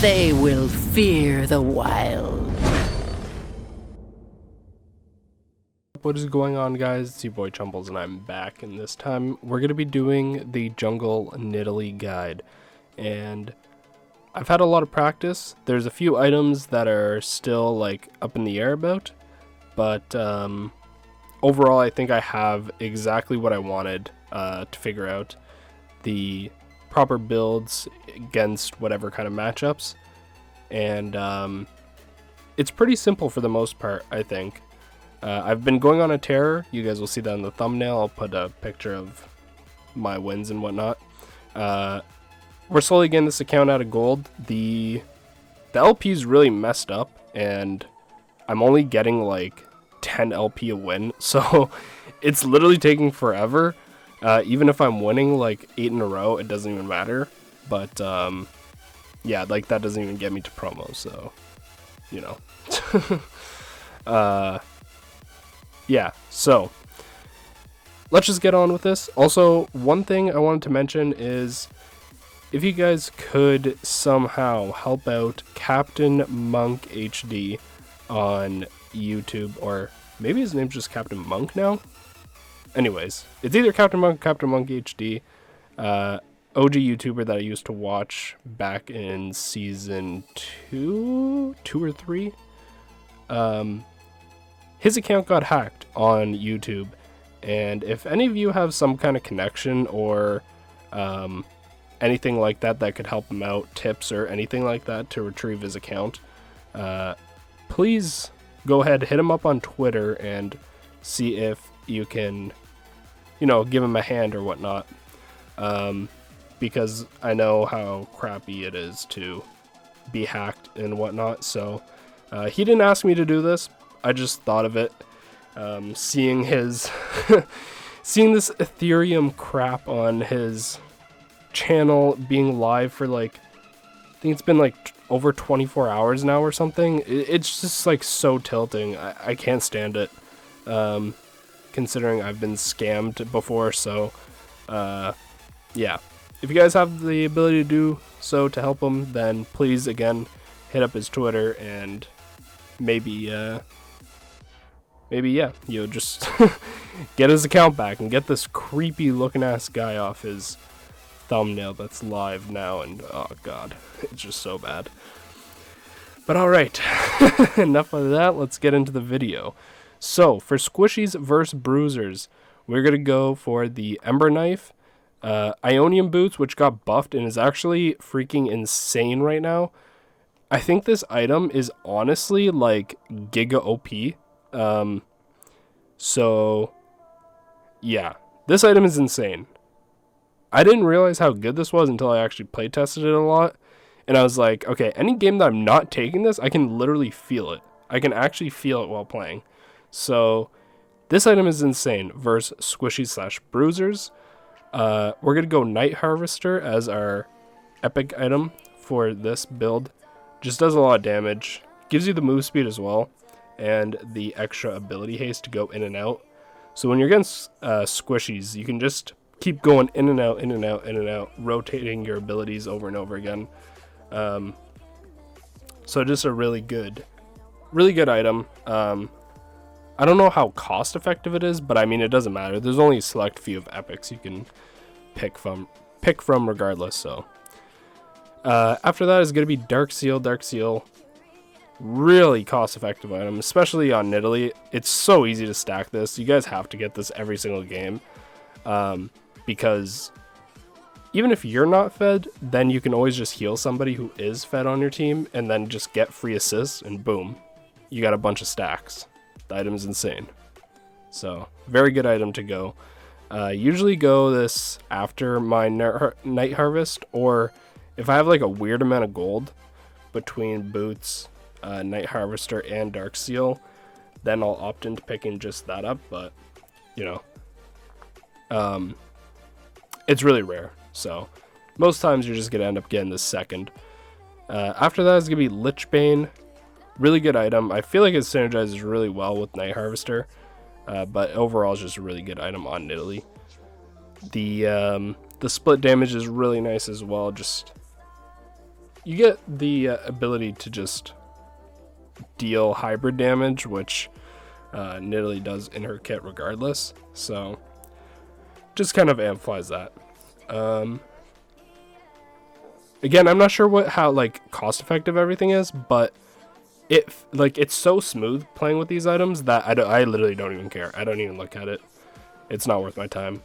They will fear the wild. What is going on, guys? It's your boy Chumbles, and I'm back, and this time we're going to be doing the Jungle Nidalee guide. And I've had a lot of practice. There's a few items that are still like up in the air about, but overall I think I have exactly what I wanted to figure out the proper builds against whatever kind of matchups. And it's pretty simple for the most part, I think. I've been going on a tear. You guys will see that in the thumbnail. I'll put a picture of my wins and whatnot. We're slowly getting this account out of gold. The LP is really messed up, and I'm only getting like 10 LP a win, so it's literally taking forever. Even if I'm winning like 8 in a row, it doesn't even matter. But yeah, like that doesn't even get me to promo, so you know. Yeah, so let's just get on with this. Also, one thing I wanted to mention is if you guys could somehow help out Captain Monk HD on YouTube, or maybe his name's just Captain Monk now. Anyways, it's either Captain Monk or Captain Monk HD, OG YouTuber that I used to watch back in season 2 or 3. His account got hacked on YouTube, and if any of you have some kind of connection or anything like that that could help him out, tips or anything like that to retrieve his account, please go ahead, hit him up on Twitter and see if you can, you know, give him a hand or whatnot, because I know how crappy it is to be hacked and whatnot. So he didn't ask me to do this. I just thought of it, seeing his seeing this Ethereum crap on his channel being live for like, I think it's been like over 24 hours now or something. It's just like so tilting. I can't stand it, considering I've been scammed before. So yeah, if you guys have the ability to do so to help him, then please again hit up his Twitter and maybe yeah, you know, just get his account back and get this creepy looking ass guy off his thumbnail that's live now. And oh god, it's just so bad. But alright, enough of that, let's get into the video. So for squishies versus bruisers, we're gonna go for the Ember Knife, Ionian Boots, which got buffed and is actually freaking insane right now. I think this item is honestly like giga OP. So yeah, this item is insane. I didn't realize how good this was until I actually play tested it a lot, and I was like, okay, any game that I'm not taking this, I can literally feel it. I can actually feel it while playing. So this item is insane versus squishies slash bruisers. We're gonna go Night Harvester as our epic item for this build. Just does a lot of damage, gives you the move speed as well, and the extra ability haste to go in and out. So when you're against squishies, you can just keep going in and out, in and out, in and out, rotating your abilities over and over again. So just a really good item. I don't know how cost effective it is, but I mean, it doesn't matter. There's only a select few of epics you can pick from regardless. So after that is going to be Dark Seal. Dark Seal, really cost effective item, especially on Nidalee. It's so easy to stack this. You guys have to get this every single game, because even if you're not fed, then you can always just heal somebody who is fed on your team and then just get free assists, and boom, you got a bunch of stacks. The item is insane. So very good item to go. Usually go this after my Night Harvest, or if I have like a weird amount of gold between boots, Night Harvester, and Dark Seal, then I'll opt into picking just that up. But you know, it's really rare, so most times you're just gonna end up getting this second. After that is gonna be Lich Bane. Really good item. I feel like it synergizes really well with Night Harvester, but overall it's just a really good item on Nidalee. The split damage is really nice as well. Just you get the ability to just deal hybrid damage, which Nidalee does in her kit regardless. So just kind of amplifies that. Again, I'm not sure how like cost effective everything is, but it's so smooth playing with these items that I literally don't even care. I don't even look at it. It's not worth my time.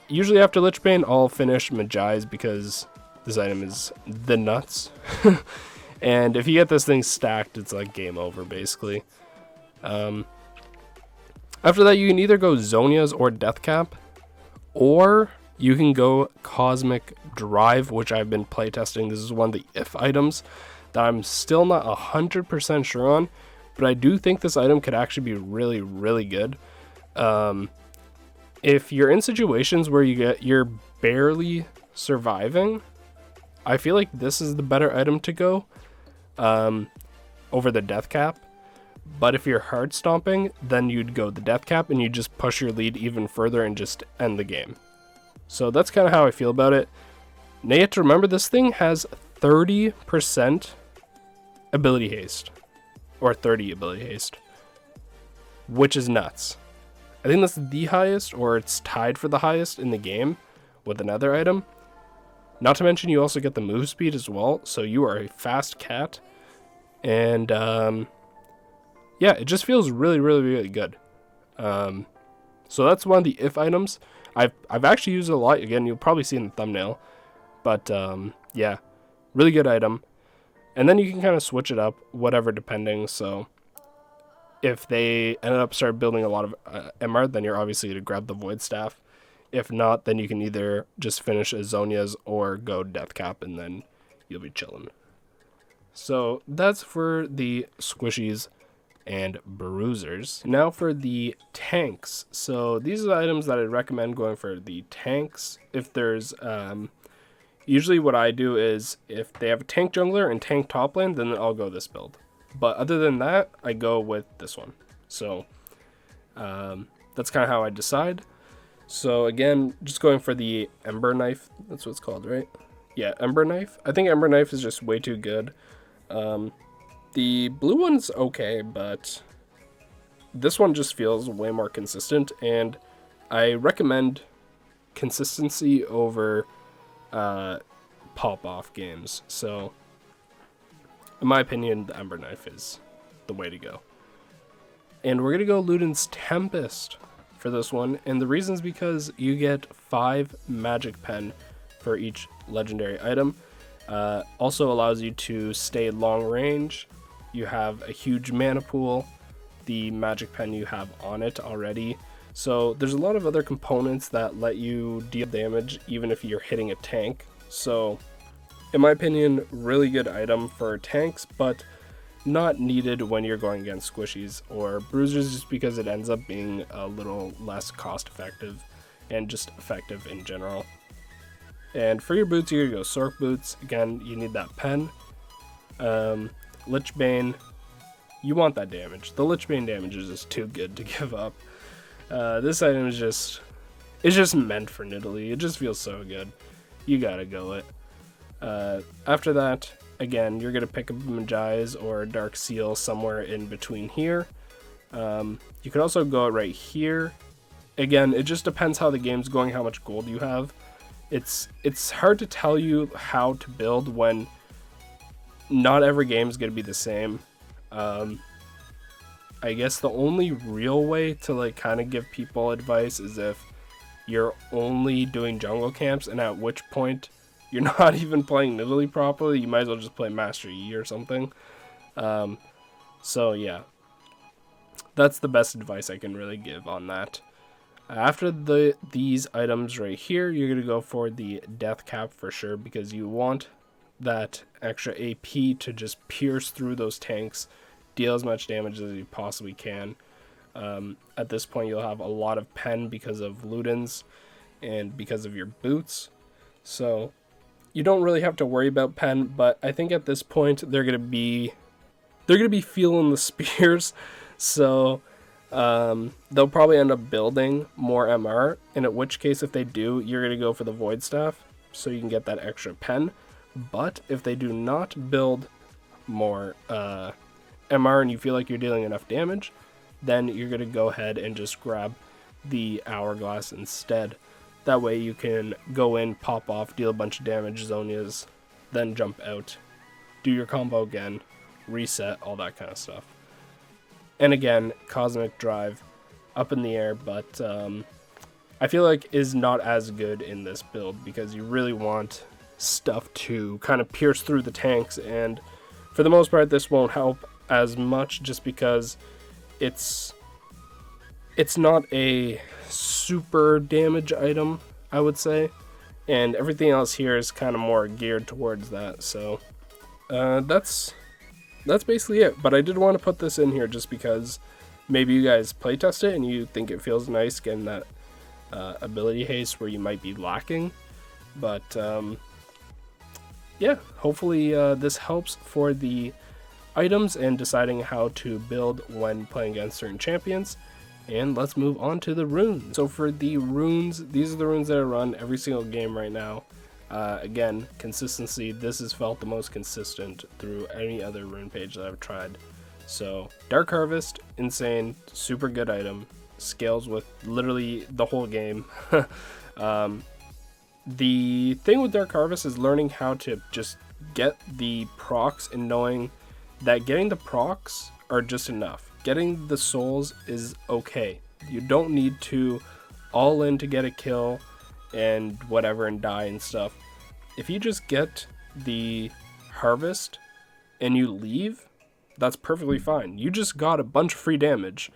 Usually after Lich Bane, I'll finish Magi's because this item is the nuts. And if you get this thing stacked, it's like game over basically. After that, you can either go Zonia's or Deathcap, or you can go Cosmic Drive, which I've been playtesting. This is one of the if items that I'm still not 100% sure on, but I do think this item could actually be really, really good. If you're in situations where you're barely surviving, I feel like this is the better item to go over the Deathcap. But if you're hard stomping, then you'd go the Deathcap and you just push your lead even further and just end the game. So that's kind of how I feel about it. Now you have to remember this thing has 30% ability haste, or 30 ability haste, which is nuts. I think that's the highest, or it's tied for the highest in the game with another item. Not to mention you also get the move speed as well, so you are a fast cat. And yeah, it just feels really, really, really good. So that's one of the if items. I've actually used it a lot. Again, you'll probably see in the thumbnail. But yeah, really good item. And then you can kind of switch it up, whatever, depending. So if they ended up start building a lot of MR, then you're obviously going to grab the Void Staff. If not, then you can either just finish as Zonia's or go Deathcap, and then you'll be chilling. So that's for the squishies and bruisers. Now for the tanks. So these are the items that I'd recommend going for the tanks. If there's usually what I do is if they have a tank jungler and tank top lane, then I'll go this build. But other than that, I go with this one. So that's kind of how I decide. So again, just going for the Ember Knife. That's what it's called, right? Yeah, Ember Knife. I think Ember Knife is just way too good. The blue one's okay, but this one just feels way more consistent. And I recommend consistency over pop-off games. So in my opinion, the Ember Knife is the way to go. And we're going to go Luden's Tempest for this one. And the reason is because you get 5 magic pen for each legendary item. Also allows you to stay long range. You have a huge mana pool. The magic pen you have on it already. So there's a lot of other components that let you deal damage even if you're hitting a tank. So in my opinion, really good item for tanks, but not needed when you're going against squishies or bruisers, just because it ends up being a little less cost effective and just effective in general. And for your boots, you're gonna go Sork boots. Again, you need that pen. Lich Bane, you want that damage. The Lich Bane damage is just too good to give up. This item is just meant for Nidalee. It just feels so good. You gotta go it. After that, again, you're gonna pick up Magi's or Dark Seal somewhere in between here. You could also go right here. Again, it just depends how the game's going, how much gold you have. It's hard to tell you how to build when not every game is going to be the same. I guess the only real way to like kind of give people advice is if you're only doing jungle camps, and at which point you're not even playing Nidalee properly. You might as well just play Master Yi or something. So yeah, that's the best advice I can really give on that. After these items right here, you're going to go for the Deathcap for sure, because you want that extra AP to just pierce through those tanks, deal as much damage as you possibly can. At this point, you'll have a lot of pen because of Luden's and because of your boots. So you don't really have to worry about pen, but I think at this point they're going to be feeling the spears. So they'll probably end up building more MR, and at which case, if they do, you're going to go for the Void Staff so you can get that extra pen. But if they do not build more MR and you feel like you're dealing enough damage, then you're going to go ahead and just grab the Hourglass instead. That way you can go in, pop off, deal a bunch of damage, Zonias, then jump out, do your combo again, reset, all that kind of stuff. And again, Cosmic Drive up in the air, but I feel like is not as good in this build because you really want stuff to kind of pierce through the tanks, and for the most part this won't help as much just because it's not a super damage item, I would say, and everything else here is kind of more geared towards that. So that's basically it. But I did want to put this in here just because maybe you guys playtest it and you think it feels nice getting that ability haste where you might be lacking. But yeah, hopefully this helps for the items and deciding how to build when playing against certain champions. And let's move on to the runes. So for the runes, these are the runes that I run every single game right now. Again, consistency, this has felt the most consistent through any other rune page that I've tried. So Dark Harvest, insane, super good item, scales with literally the whole game. The thing with Dark Harvest is learning how to just get the procs and knowing that getting the procs are just enough. Getting the souls is okay. You don't need to all in to get a kill and whatever and die and stuff. If you just get the harvest and you leave, that's perfectly fine. You just got a bunch of free damage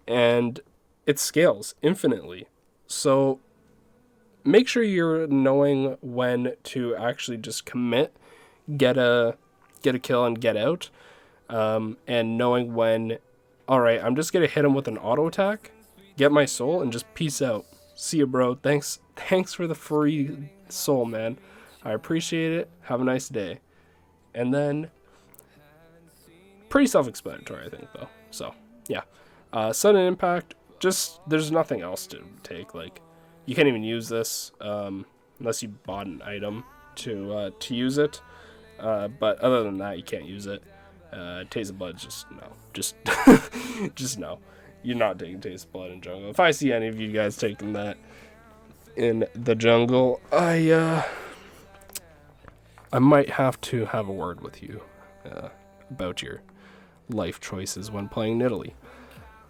and it scales infinitely. So make sure you're knowing when to actually just commit, get a kill and get out, and knowing when, alright, I'm just gonna hit him with an auto attack, get my soul, and just peace out. See ya, bro. Thanks for the free soul, man. I appreciate it. Have a nice day. And then, pretty self-explanatory, I think, though. So, yeah. Sudden Impact, just, there's nothing else to take. Like, you can't even use this unless you bought an item to use it. But other than that, you can't use it. Taste of Blood, just no. Just no. You're not taking Taste of Blood in jungle. If I see any of you guys taking that in the jungle, I might have to have a word with you about your life choices when playing Nidalee.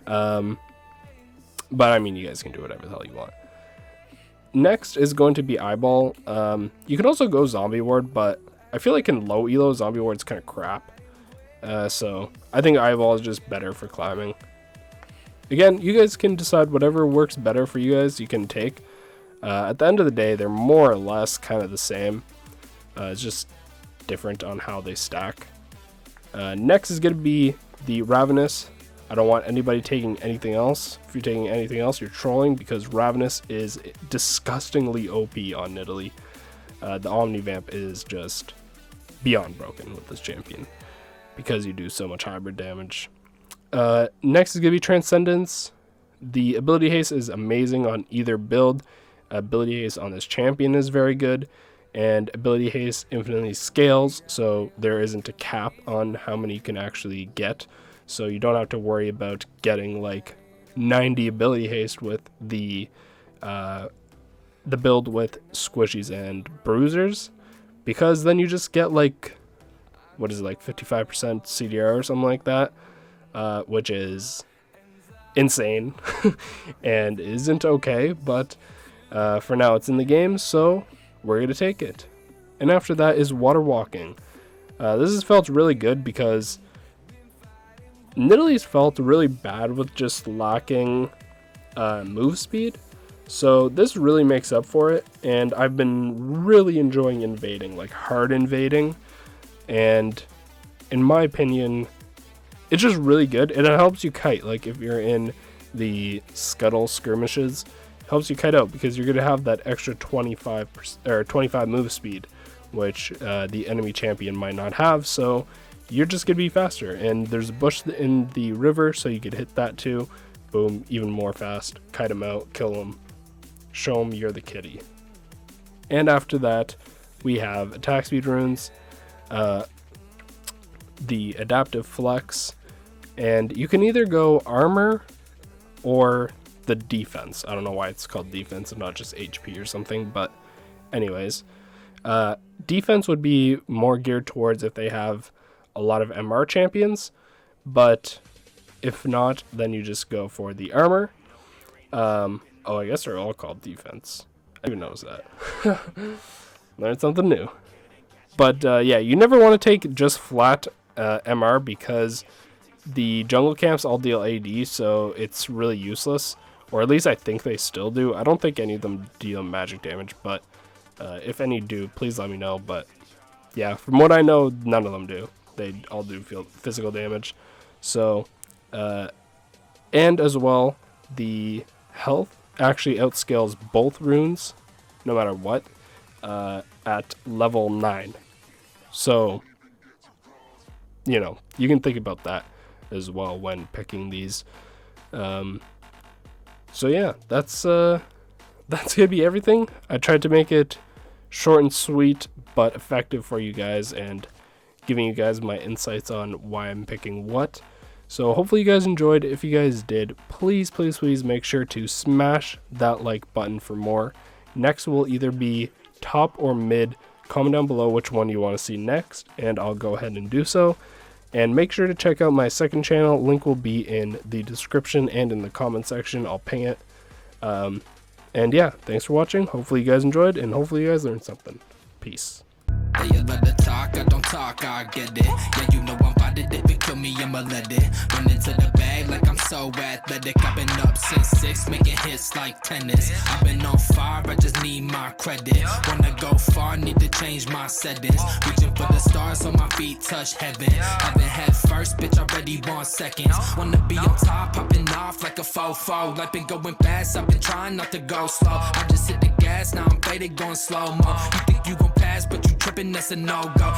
But I mean, you guys can do whatever the hell you want. Next is going to be Eyeball. You can also go Zombie Ward, but I feel like in low elo, Zombie Ward's kind of crap. So I think Eyeball is just better for climbing. Again, you guys can decide whatever works better for you guys, you can take. At the end of the day, they're more or less kind of the same. It's just different on how they stack. Next is going to be the Ravenous. I don't want anybody taking anything else. If you're taking anything else, you're trolling, because Ravenous is disgustingly OP on Nidalee. The Omnivamp is just beyond broken with this champion, because you do so much hybrid damage. Next is going to be Transcendence. The ability haste is amazing on either build. Ability haste on this champion is very good, and ability haste infinitely scales, so there isn't a cap on how many you can actually get. So you don't have to worry about getting like 90 ability haste with the build with squishies and bruisers, because then you just get like, what is it, like 55% CDR or something like that, which is insane and isn't okay, but for now it's in the game, so we're going to take it. And after that is Water Walking. This has felt really good because Nidalee's felt really bad with just lacking move speed. So this really makes up for it, and I've been really enjoying invading, like hard invading, and in my opinion, it's just really good, and it helps you kite. Like if you're in the scuttle skirmishes, it helps you kite out because you're going to have that extra 25 move speed, which the enemy champion might not have, so you're just going to be faster. And there's a bush in the river, so you could hit that too. Boom, even more fast. Kite him out, kill him, show him you're the kitty. And after that, we have attack speed runes, the adaptive flex, and you can either go armor or the defense. I don't know why it's called defense and not just HP or something, but anyways, defense would be more geared towards if they have a lot of MR champions, but if not, then you just go for the armor. Oh, I guess they're all called defense. I didn't even notice that. Learned something new. But yeah, you never want to take just flat MR because the jungle camps all deal AD, so it's really useless. Or at least I think they still do. I don't think any of them deal magic damage, but if any do, please let me know. But yeah, from what I know, none of them do. They all do physical damage. So, and as well, the health actually outscales both runes, no matter what, at level 9. So, you know, you can think about that as well when picking these. So yeah, that's gonna be everything. I tried to make it short and sweet, but effective for you guys, and giving you guys my insights on why I'm picking what. So hopefully you guys enjoyed. If you guys did, please make sure to smash that like button for more. Next will either be top or mid. Comment down below which one you want to see next, and I'll go ahead and do so. And make sure to check out my second channel. Link will be in the description and in the comment section. I'll ping it. And yeah, thanks for watching. Hopefully you guys enjoyed, and hopefully you guys learned something. Peace. Yeah, you let the talk, I don't talk, I get it. Yeah, you know I'm about it, if it kill me, I'ma let it. Run into the bag like I'm so athletic. I've been up since 6, making hits like tennis. I've been on fire, I just need my credit. Wanna go far, need to change my settings. Reaching for the stars so my feet touch heaven. Haven't had first, bitch, already want seconds. Wanna be on top, popping off like a fofo. Life been going fast, I've been trying not to go slow. I just hit the gas, now I'm faded, going slow-mo. You think you gon' pass, but you tripping, that's a no-go.